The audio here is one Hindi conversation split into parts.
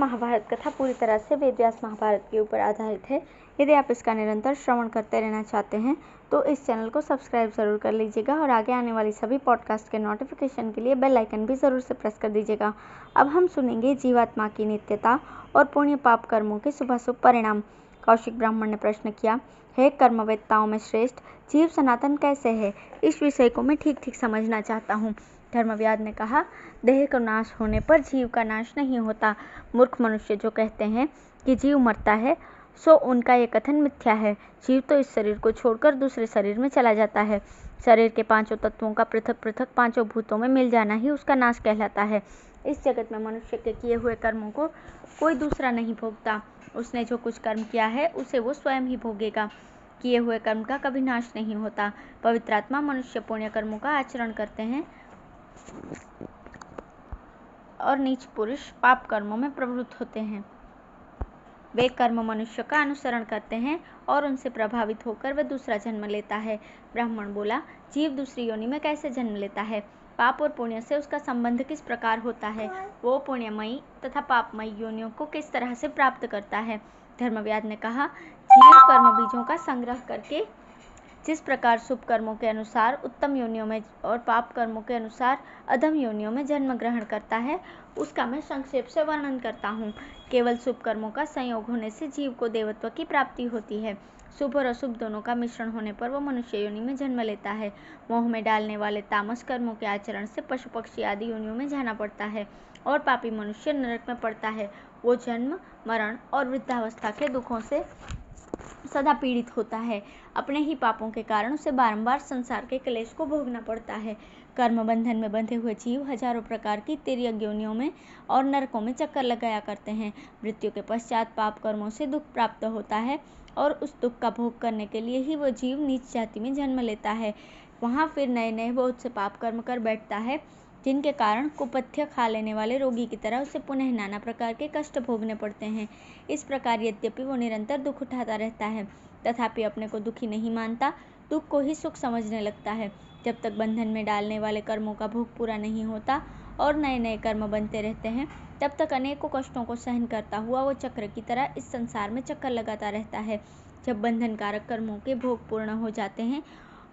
महाभारत कथा पूरी तरह से वेदव्यास महाभारत के ऊपर आधारित है। यदि आप इसका निरंतर श्रवण करते रहना चाहते हैं तो इस चैनल को सब्सक्राइब ज़रूर कर लीजिएगा और आगे आने वाली सभी पॉडकास्ट के नोटिफिकेशन के लिए बेल आइकन भी ज़रूर से प्रेस कर दीजिएगा। अब हम सुनेंगे जीवात्मा की नित्यता और पुण्य पाप कर्मों के शुभाशुभ परिणाम। कौशिक ब्राह्मण ने प्रश्न किया, हे कर्मवेत्ताओं में श्रेष्ठ, जीव सनातन कैसे है? इस विषय को मैं ठीक ठीक समझना चाहता हूँ। धर्मव्याध ने कहा, देह का नाश होने पर जीव का नाश नहीं होता। मूर्ख मनुष्य जो कहते हैं कि जीव मरता है, सो उनका ये कथन मिथ्या है। जीव तो इस शरीर को छोड़कर दूसरे शरीर में चला जाता है। शरीर के पांचों तत्वों का पृथक पृथक पांचों भूतों में मिल जाना ही उसका नाश कहलाता है। इस जगत में मनुष्य के किए हुए कर्मों को कोई दूसरा नहीं भोगता। उसने जो कुछ कर्म किया है उसे वो स्वयं ही भोगेगा। किए हुए कर्म का कभी नाश नहीं होता। पवित्र आत्मा मनुष्य पुण्य कर्मों का आचरण करते हैं और नीच पुरुष पाप कर्मों में प्रवृत्त होते हैं। वे कर्म मनुष्य का अनुसरण करते हैं और उनसे प्रभावित होकर वह दूसरा जन्म लेता है। ब्राह्मण बोला, जीव दूसरी योनि में कैसे जन्म लेता है? पाप और पुण्य से उसका संबंध किस प्रकार होता है? वो पुण्यमयी तथा पापमयी योनियों को किस तरह से प्राप्त करता है? धर्मव्याध ने कहा, जीव कर्म बीजों का संग्रह करके जिस प्रकार शुभ कर्मों के अनुसार उत्तम योनियों में और पाप कर्मों के अनुसार अधम योनियों में जन्म ग्रहण करता है, उसका मैं संक्षेप से वर्णन करता हूँ। केवल शुभ कर्मों का संयोग होने से जीव को देवत्व की प्राप्ति होती है। शुभ और अशुभ दोनों का मिश्रण होने पर वो मनुष्य योनि में जन्म लेता है। मोह में डालने वाले तामस कर्मों के आचरण से पशु पक्षी आदि योनियों में जाना पड़ता है और पापी मनुष्य नरक में पड़ता है। वो जन्म, मरण और वृद्धावस्था के दुखों से सदा पीड़ित होता है। अपने ही पापों के कारण उसे बारंबार संसार के क्लेश को भोगना पड़ता है। कर्म बंधन में बंधे हुए जीव हजारों प्रकार की तिर्यक योनियों में और नरकों में चक्कर लगाया करते हैं। मृत्यु के पश्चात पाप कर्मों से दुख प्राप्त होता है और उस दुख का भोग करने के लिए ही वह जीव नीच जाति में जन्म लेता है। वहाँ फिर नए नए बहुत से पाप कर्म कर बैठता है, जिनके कारण कुपथ्य खा लेने वाले रोगी की तरह उसे पुनः नाना प्रकार के कष्ट भोगने पड़ते हैं। इस प्रकार यद्यपि वो निरंतर दुख उठाता रहता है, तथापि अपने को दुखी नहीं मानता, दुख को ही सुख समझने लगता है। जब तक बंधन में डालने वाले कर्मों का भोग पूरा नहीं होता और नए नए कर्म बनते रहते हैं, तब तक अनेकों कष्टों को सहन करता हुआ वो चक्र की तरह इस संसार में चक्कर लगाता रहता है। जब बंधन कारक कर्मों के भोग पूर्ण हो जाते हैं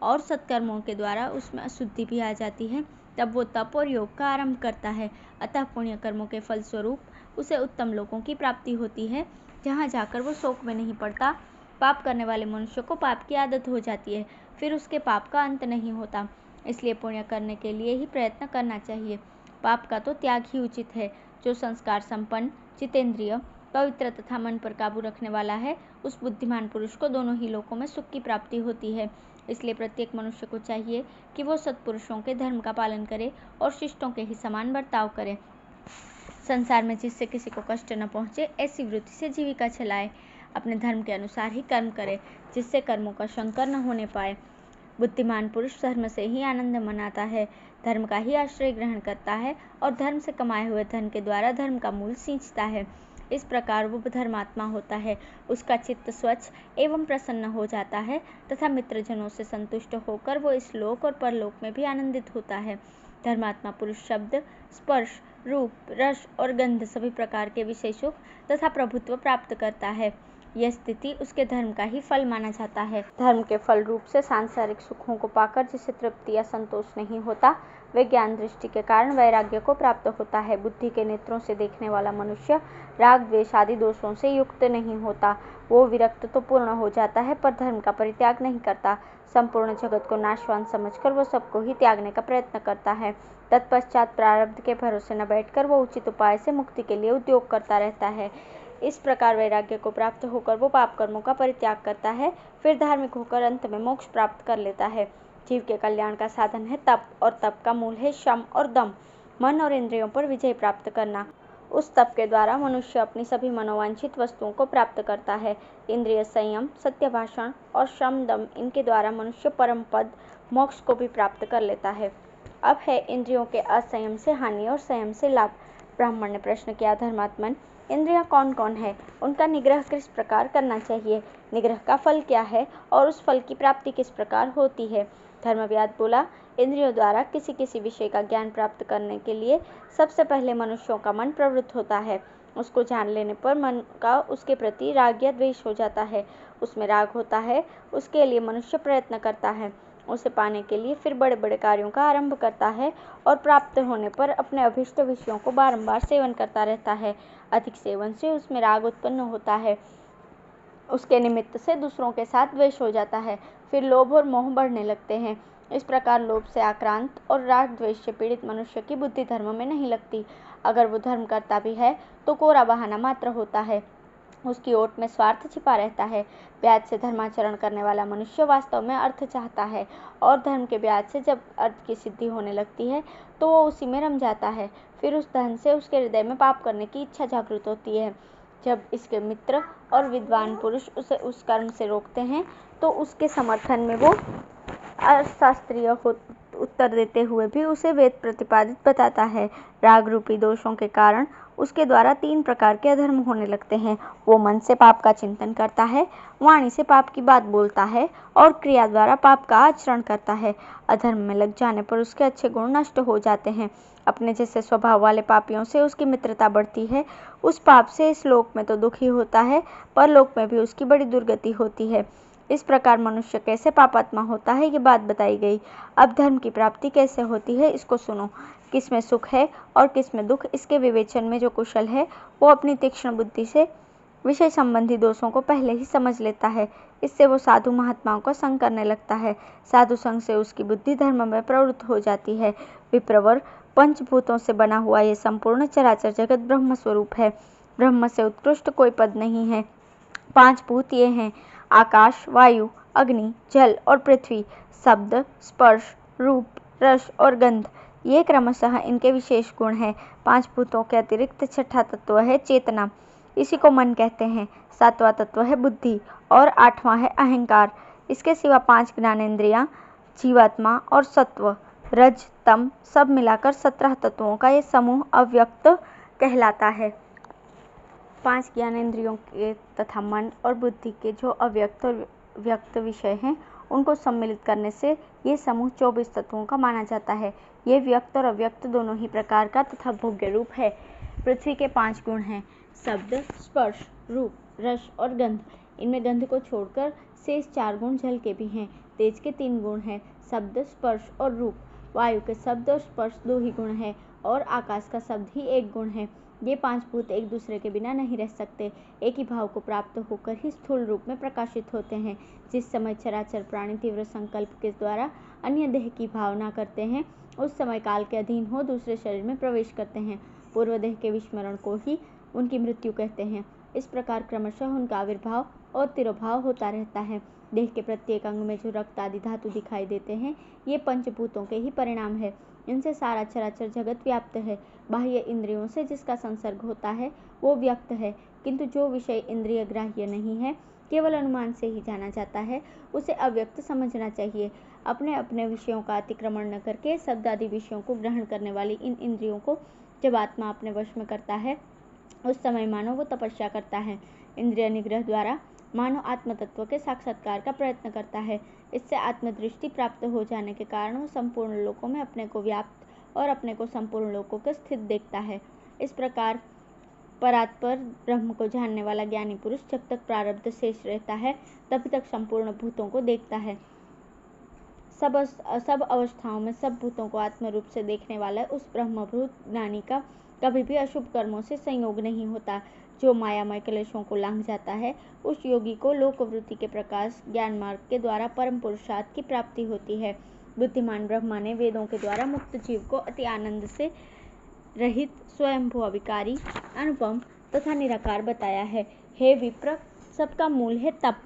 और सत्कर्मों के द्वारा उसमें अशुद्धि भी आ जाती है, तब वो तप और योग का आरंभ करता है। अतः पुण्य कर्मों के फलस्वरूप उसे उत्तम लोकों की प्राप्ति होती है, जहाँ जाकर वो शोक में नहीं पड़ता। पाप करने वाले मनुष्य को पाप की आदत हो जाती है, फिर उसके पाप का अंत नहीं होता। इसलिए पुण्य करने के लिए ही प्रयत्न करना चाहिए। पाप का तो त्याग ही उचित है। जो संस्कार संपन्न, जितेंद्रिय, पवित्र तथा मन पर काबू रखने वाला है, उस बुद्धिमान पुरुष को दोनों ही लोकों में सुख की प्राप्ति होती है। इसलिए प्रत्येक मनुष्य को चाहिए कि वो सत्पुरुषों के धर्म का पालन करे और शिष्टों के ही समान बर्ताव करे। संसार में जिससे किसी को कष्ट न पहुँचे, ऐसी वृत्ति से जीविका चलाए। अपने धर्म के अनुसार ही कर्म करे, जिससे कर्मों का संकर न होने पाए। बुद्धिमान पुरुष धर्म से ही आनंद मनाता है, धर्म का ही आश्रय ग्रहण करता है और धर्म से कमाए हुए धन के द्वारा धर्म का मूल सींचता है। इस प्रकार वो धर्मात्मा होता है। उसका चित्त स्वच्छ एवं प्रसन्न हो जाता है तथा मित्रजनों से संतुष्ट होकर वो इस लोक और परलोक में भी आनंदित होता है। धर्मात्मा पुरुष शब्द, स्पर्श, रूप, रस और गंध सभी प्रकार के विषय सुख तथा प्रभुत्व प्राप्त करता है। यह स्थिति उसके धर्म का ही फल माना जाता है। धर्म के फल रूप से सांसारिक सुखों को पाकर जिसे तृप्ति या संतोष नहीं होता, वे ज्ञान दृष्टि के कारण वैराग्य को प्राप्त होता है। बुद्धि के नेत्रों से देखने वाला मनुष्य राग द्वेष आदि दोषों से युक्त नहीं होता। वो विरक्त तो पूर्ण हो जाता है, पर धर्म का परित्याग नहीं करता। संपूर्ण जगत को नाशवान समझकर वो सबको ही त्यागने का प्रयत्न करता है। तत्पश्चात प्रारब्ध के भरोसे न बैठकर वो उचित उपाय से मुक्ति के लिए उद्योग करता रहता है। इस प्रकार वैराग्य को प्राप्त होकर वो पाप कर्मों का परित्याग करता है, फिर धार्मिक होकर अंत में मोक्ष प्राप्त कर लेता है। जीव के कल्याण का साधन है तप, और तप का मूल है शम और दम, मन और इंद्रियों पर विजय प्राप्त करना। उस तप के द्वारा मनुष्य अपनी सभी मनोवांछित वस्तुओं को प्राप्त करता है। इंद्रिय संयम, सत्य भाषण और शम दम, इनके द्वारा मनुष्य परम पद मोक्ष को भी प्राप्त कर लेता है। अब है इंद्रियों के असंयम से हानि और संयम से लाभ। ब्राह्मण ने प्रश्न किया, धर्मात्मन, इंद्रियां कौन कौन है? उनका निग्रह किस प्रकार करना चाहिए? निग्रह का फल क्या है और उस फल की प्राप्ति किस प्रकार होती है? धर्मव्याध बोला, इंद्रियों द्वारा किसी किसी विषय का ज्ञान प्राप्त करने के लिए सबसे पहले मनुष्यों का मन प्रवृत्त होता है। उसको जान लेने पर मन का उसके प्रति राग या द्वेष हो जाता है। उसमें राग होता है, उसके लिए मनुष्य प्रयत्न करता है, उसे पाने के लिए फिर बड़े बड़े कार्यों का आरंभ करता है और प्राप्त होने पर अपने अभिष्ट विषयों को बारंबार सेवन करता रहता है। अधिक सेवन से उसमें राग उत्पन्न होता है, उसके निमित्त से दूसरों के साथ द्वेष हो जाता है, फिर लोभ और मोह बढ़ने लगते हैं। इस प्रकार लोभ से आक्रांत और राग द्वेष से पीड़ित मनुष्य की बुद्धि धर्म में नहीं लगती। अगर वो धर्म करता भी है तो कोरा बहाना मात्र होता है, उसकी ओट में स्वार्थ छिपा रहता है। ब्याज से धर्माचरण करने वाला मनुष्य वास्तव में अर्थ चाहता है और धर्म के ब्याज से जब अर्थ की सिद्धि होने लगती है तो वो उसी में रम जाता है। फिर उस धन से उसके हृदय में पाप करने की इच्छा जागृत होती है। जब इसके मित्र और विद्वान पुरुष उसे उस कर्म से रोकते हैं तो उसके समर्थन में वो अशास्त्रीय उत्तर देते हुए भी उसे वेद प्रतिपादित बताता है। राग रूपी दोषों के कारण उसके द्वारा 3 प्रकार के अधर्म होने लगते हैं। वो मन से पाप का चिंतन करता है, वाणी से पाप की बात बोलता है और क्रिया द्वारा पाप का आचरण करता है। अधर्म में लग जाने पर उसके अच्छे गुण नष्ट हो जाते हैं। अपने जैसे स्वभाव वाले पापियों से उसकी मित्रता बढ़ती है। उस पाप से इस लोक में तो दुखी होता है, परलोक में भी उसकी बड़ी दुर्गति होती है। इस प्रकार मनुष्य कैसे पापात्मा होता है ये बात बताई गई। अब धर्म की प्राप्ति कैसे होती है इसको सुनो। किसमें सुख है और किसमें दुख, इसके विवेचन में जो कुशल है वो अपनी तीक्ष्ण बुद्धि से विषय संबंधी दोषों को पहले ही समझ लेता है। इससे वो साधु महात्माओं का संग करने लगता है। साधु संग से उसकी बुद्धि धर्म में प्रवृत्त हो जाती है। विप्रवर, पंचभूतों से बना हुआ ये संपूर्ण चराचर जगत ब्रह्म स्वरूप है। ब्रह्म से उत्कृष्ट कोई पद नहीं है। 5 भूत ये हैं: आकाश, वायु, अग्नि, जल और पृथ्वी। शब्द, स्पर्श, रूप, रस और गंध, ये क्रमशः इनके विशेष गुण हैं। 5 भूतों के अतिरिक्त छठा तत्व है चेतना, इसी को मन कहते हैं। 7वां तत्व है बुद्धि और 8वां है अहंकार। इसके सिवा 5 ज्ञानेंद्रियां, जीवात्मा और सत्व, रज, तम सब मिलाकर 17 तत्वों का ये समूह अव्यक्त कहलाता है। 5 ज्ञानेंद्रियों के तथा मन और बुद्धि के जो अव्यक्त और व्यक्त विषय हैं उनको सम्मिलित करने से ये समूह 24 तत्वों का माना जाता है। ये व्यक्त और अव्यक्त दोनों ही प्रकार का तथा भोग्य रूप है। पृथ्वी के 5 गुण हैं: शब्द, स्पर्श, रूप, रस और गंध। इनमें गंध को छोड़कर शेष 4 गुण जल के भी हैं। तेज के 3 गुण हैं: शब्द, स्पर्श और रूप। वायु के शब्द और स्पर्श 2 ही गुण हैं और आकाश का शब्द ही 1 गुण है। ये 5 भूत एक दूसरे के बिना नहीं रह सकते, एक ही भाव को प्राप्त होकर ही स्थूल रूप में प्रकाशित होते हैं। जिस समय चराचर प्राणी तीव्र संकल्प के द्वारा अन्य देह की भावना करते हैं, उस समय काल के अधीन हो दूसरे शरीर में प्रवेश करते हैं। पूर्व देह के विस्मरण को ही उनकी मृत्यु कहते हैं। इस प्रकार क्रमशः उनका आविर्भाव और तिरोभाव होता रहता है। देह के प्रत्येक अंग में जो रक्त आदि धातु दिखाई देते हैं, ये पंचभूतों के ही परिणाम है। इनसे सारा चराचर जगत व्याप्त है। बाह्य इंद्रियों से जिसका संसर्ग होता है वो व्यक्त है, किंतु जो विषय इंद्रिय ग्राह्य नहीं है, केवल अनुमान से ही जाना जाता है, उसे अव्यक्त समझना चाहिए। अपने अपने विषयों का अतिक्रमण न करके शब्द आदि विषयों को ग्रहण करने वाली इन इंद्रियों को जब आत्मा अपने वश में करता है, उस समय मानो वो तपस्या करता है। इंद्रिय निग्रह द्वारा मानो आत्म तत्व के साक्षात्कार का प्रयत्न करता है। इससे आत्मदृष्टि प्राप्त हो जाने के कारण वो संपूर्ण लोकों में अपने को व्याप्त और अपने को संपूर्ण लोकों के स्थित देखता है। इस प्रकार परात्पर ब्रह्म को जानने वाला ज्ञानी पुरुष जब तक प्रारब्ध शेष रहता है तभी तक संपूर्ण भूतों को देखता है। सब अवस्थाओं में सब भूतों को आत्म रूप से देखने वाला उस ब्रह्मभूत ज्ञानी का कभी भी अशुभ कर्मों से संयोग नहीं होता। जो मायामय क्लेशों को लांघ जाता है, उस योगी को लोकवृत्ति के प्रकाश ज्ञान मार्ग के द्वारा परम पुरुषार्थ की प्राप्ति होती है। बुद्धिमान ब्रह्मा ने वेदों के द्वारा मुक्त जीव को अति आनंद से रहित, स्वयंभू, अविकारी, अनुपम तथा निराकार बताया है। हे विप्र, सबका मूल है तप,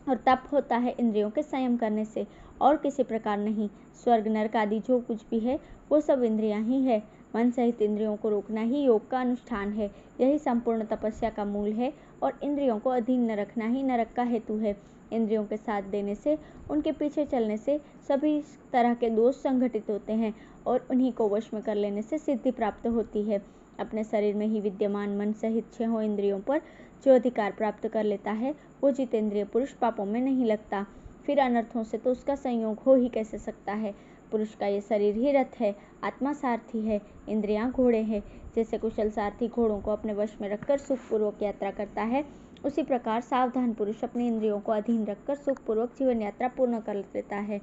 और तप होता है इंद्रियों के संयम करने से और किसी प्रकार नहीं। स्वर्ग नरक आदि जो कुछ भी है वो सब इंद्रियां ही है। मन सहित इंद्रियों को रोकना ही योग का अनुष्ठान है। यही संपूर्ण तपस्या का मूल है और इंद्रियों को अधीन न रखना ही नरक का हेतु है। इंद्रियों के साथ देने से, उनके पीछे चलने से सभी तरह के दोष संघटित होते हैं और उन्हीं को वश में कर लेने से सिद्धि प्राप्त होती है। अपने शरीर में ही विद्यमान मन सहित 6 इंद्रियों पर जो अधिकार प्राप्त कर लेता है, वो जितेंद्रिय पुरुष पापों में नहीं लगता। फिर अनर्थों से तो उसका संयोग हो ही कैसे सकता है। पुरुष का ये शरीर ही रथ है, आत्मा सारथी है, इंद्रियां घोड़े हैं। जैसे कुशल सारथी घोड़ों को अपने वश में रखकर सुखपूर्वक यात्रा करता है, उसी प्रकार सावधान पुरुष अपनी इंद्रियों को अधीन रखकर सुखपूर्वक जीवन यात्रा पूर्ण कर लेता है।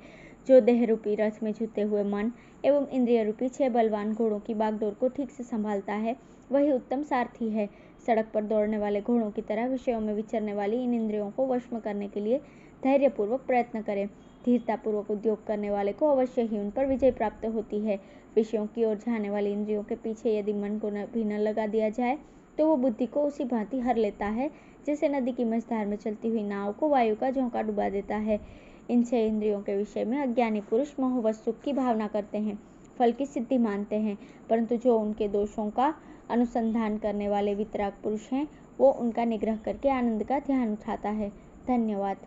जो देह रूपी रथ में जुटे हुए मन एवं इंद्रिय रूपी 6 बलवान घोड़ों की बागडोर को ठीक से संभालता है, वही उत्तम सारथी है। सड़क पर दौड़ने वाले घोड़ों की तरह विषयों में विचरने वाली इन इंद्रियों को वश में करने के लिए धैर्यपूर्वक प्रयत्न करें। धीरतापूर्वक उद्योग करने वाले को अवश्य ही उन पर विजय प्राप्त होती है। विषयों की ओर जाने वाली इंद्रियों के पीछे यदि मन को भी न लगा दिया जाए तो वो बुद्धि को उसी भांति हर लेता है जैसे नदी की मझधार में चलती हुई नाव को वायु का झोंका डुबा देता है। इन 6 इंद्रियों के विषय में अज्ञानी पुरुष मोहवश सुख की भावना करते हैं, फल की सिद्धि मानते हैं, परंतु जो उनके दोषों का अनुसंधान करने वाले वितराग पुरुष हैं, वो उनका निग्रह करके आनंद का ध्यान उठाता है। धन्यवाद।